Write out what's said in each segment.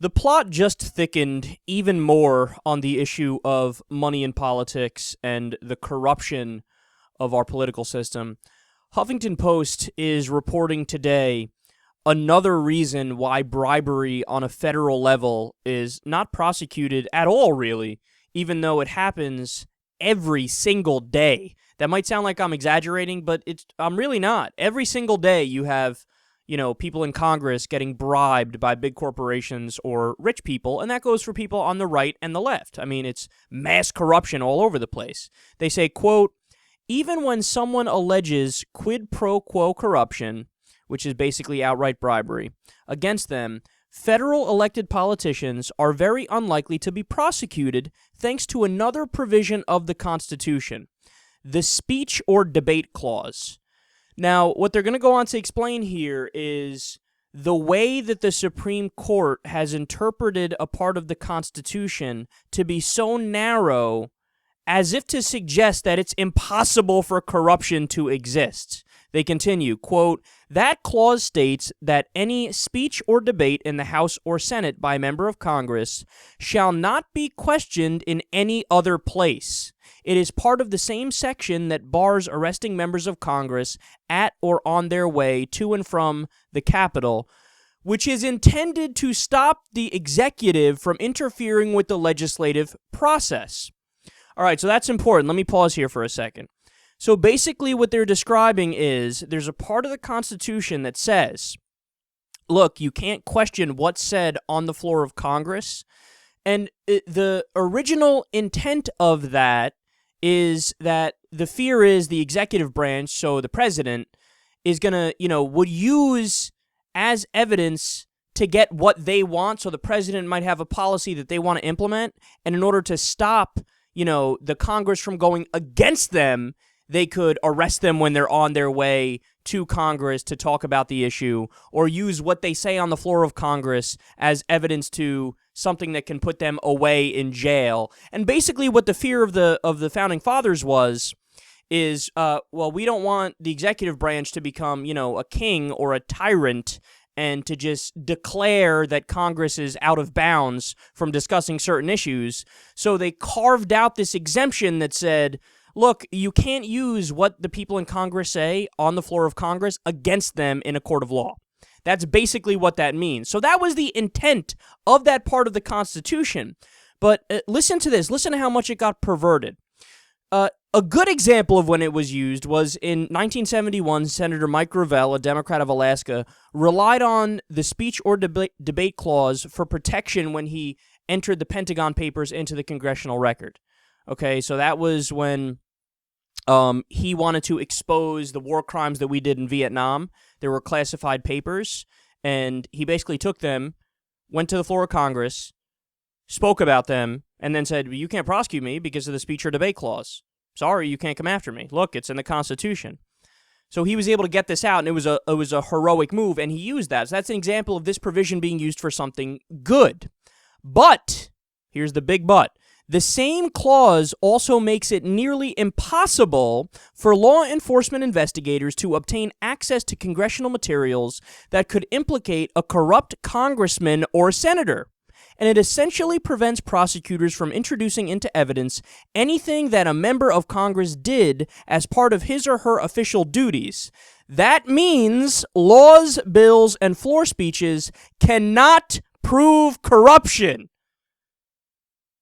The plot just thickened even more on the issue of money in politics and the corruption of our political system. Huffington Post is reporting today another reason why bribery on a federal level is not prosecuted at all, really, even though it happens every single day. That might sound like I'm exaggerating, but I'm really not. Every single day you have people in Congress getting bribed by big corporations or rich people, and that goes for people on the right and the left. I mean, it's mass corruption all over the place. They say, quote, even when someone alleges quid pro quo corruption, which is basically outright bribery, against them, federal elected politicians are very unlikely to be prosecuted thanks to another provision of the Constitution, the speech or debate clause. Now, what they're going to go on to explain here is the way that the Supreme Court has interpreted a part of the Constitution to be so narrow as if to suggest that it's impossible for corruption to exist. They continue, quote, that clause states that any speech or debate in the House or Senate by a member of Congress shall not be questioned in any other place. It is part of the same section that bars arresting members of Congress at or on their way to and from the Capitol, which is intended to stop the executive from interfering with the legislative process. All right, so that's important. Let me pause here for a second. So basically what they're describing is there's a part of the Constitution that says, look, you can't question what's said on the floor of Congress. And the original intent of that is that the fear is the executive branch, so the president, is going to, would use as evidence to get what they want. So the president might have a policy that they want to implement. And in order to stop, the Congress from going against them, they could arrest them when they're on their way to Congress to talk about the issue, or use what they say on the floor of Congress as evidence to something that can put them away in jail. And basically what the fear of the Founding Fathers is, we don't want the executive branch to become, a king or a tyrant and to just declare that Congress is out of bounds from discussing certain issues. So they carved out this exemption that said, look, you can't use what the people in Congress say on the floor of Congress against them in a court of law. That's basically what that means. So that was the intent of that part of the Constitution. But listen to this. Listen to how much it got perverted. A good example of when it was used was in 1971, Senator Mike Gravel, a Democrat of Alaska, relied on the speech or debate clause for protection when he entered the Pentagon Papers into the congressional record. Okay, so that was when he wanted to expose the war crimes that we did in Vietnam. There were classified papers, and he basically took them, went to the floor of Congress, spoke about them, and then said, you can't prosecute me because of the speech or debate clause. Sorry, you can't come after me. Look, it's in the Constitution. So he was able to get this out, and it was a heroic move, and he used that. So that's an example of this provision being used for something good. But, here's the big but, the same clause also makes it nearly impossible for law enforcement investigators to obtain access to congressional materials that could implicate a corrupt congressman or senator. And it essentially prevents prosecutors from introducing into evidence anything that a member of Congress did as part of his or her official duties. That means laws, bills, and floor speeches cannot prove corruption.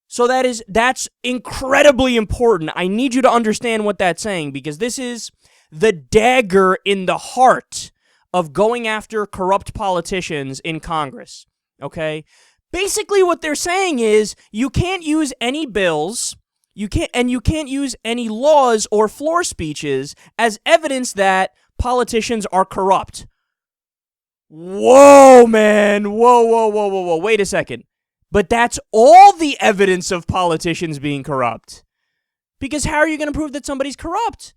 So that's incredibly important. I need you to understand what that's saying, because this is the dagger in the heart of going after corrupt politicians in Congress, okay? Basically what they're saying is you can't use any bills, you can't use any laws or floor speeches as evidence that politicians are corrupt. Whoa, man. Whoa. Wait a second. But that's all the evidence of politicians being corrupt. Because how are you going to prove that somebody's corrupt?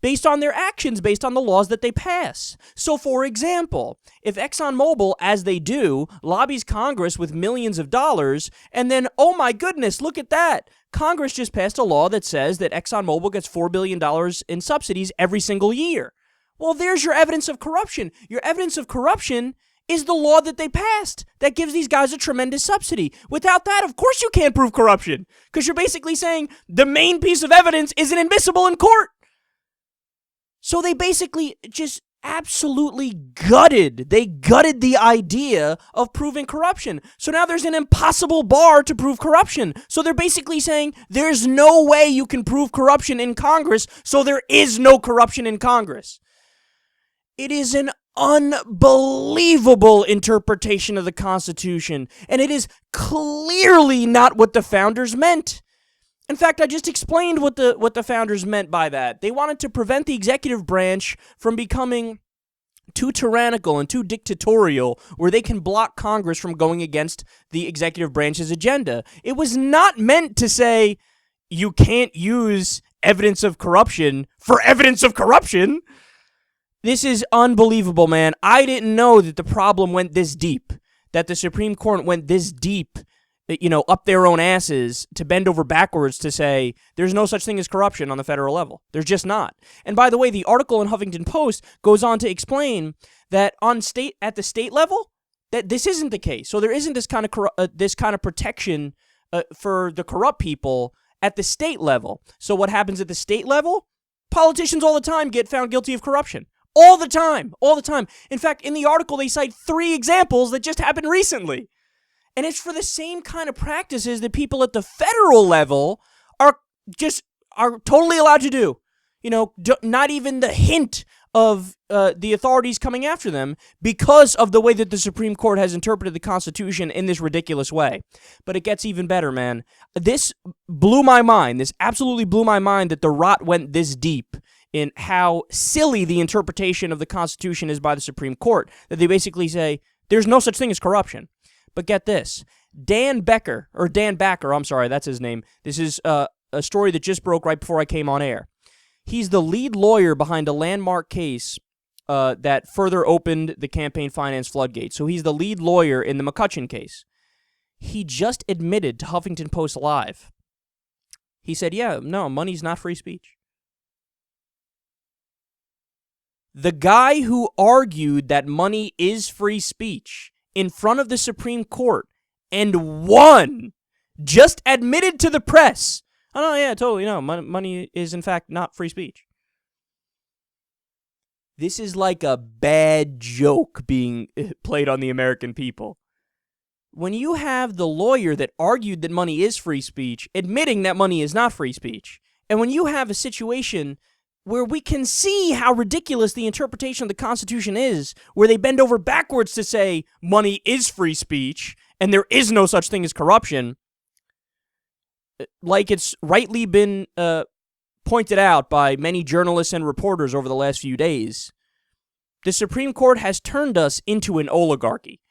Based on their actions, based on the laws that they pass. So, for example, if ExxonMobil, as they do, lobbies Congress with millions of dollars, and then, oh my goodness, look at that. Congress just passed a law that says that ExxonMobil gets $4 billion in subsidies every single year. Well, there's your evidence of corruption. Your evidence of corruption is the law that they passed that gives these guys a tremendous subsidy. Without that, of course you can't prove corruption, because you're basically saying the main piece of evidence isn't admissible in court. So they basically just absolutely gutted. They gutted the idea of proving corruption. So now there's an impossible bar to prove corruption. So they're basically saying there's no way you can prove corruption in Congress, so there is no corruption in Congress. It is an unbelievable interpretation of the Constitution, and it is clearly not what the founders meant. In fact, I just explained what the founders meant by that. They wanted to prevent the executive branch from becoming too tyrannical and too dictatorial, where they can block Congress from going against the executive branch's agenda. It was not meant to say you can't use evidence of corruption for evidence of corruption. This is unbelievable, man. I didn't know that the problem went this deep, that the Supreme Court went this deep, up their own asses to bend over backwards to say there's no such thing as corruption on the federal level. There's just not. And by the way, the article in Huffington Post goes on to explain that at the state level, that this isn't the case. So there isn't this kind of protection for the corrupt people at the state level. So what happens at the state level? Politicians all the time get found guilty of corruption. All the time. In fact, in the article, they cite 3 examples that just happened recently. And it's for the same kind of practices that people at the federal level are totally allowed to do. Not even the hint of the authorities coming after them because of the way that the Supreme Court has interpreted the Constitution in this ridiculous way. But it gets even better, man. This blew my mind. This absolutely blew my mind that the rot went this deep in how silly the interpretation of the Constitution is by the Supreme Court, that they basically say there's no such thing as corruption. But get this, Dan Backer, I'm sorry, that's his name. This is a story that just broke right before I came on air. He's the lead lawyer behind a landmark case that further opened the campaign finance floodgates. So he's the lead lawyer in the McCutcheon case. He just admitted to Huffington Post Live. He said, yeah, no, money's not free speech. The guy who argued that money is free speech in front of the Supreme Court and won just admitted to the press, oh, yeah, totally, no, money is in fact not free speech. This is like a bad joke being played on the American people. When you have the lawyer that argued that money is free speech admitting that money is not free speech, and when you have a situation where we can see how ridiculous the interpretation of the Constitution is, where they bend over backwards to say money is free speech and there is no such thing as corruption, like it's rightly been pointed out by many journalists and reporters over the last few days, the Supreme Court has turned us into an oligarchy.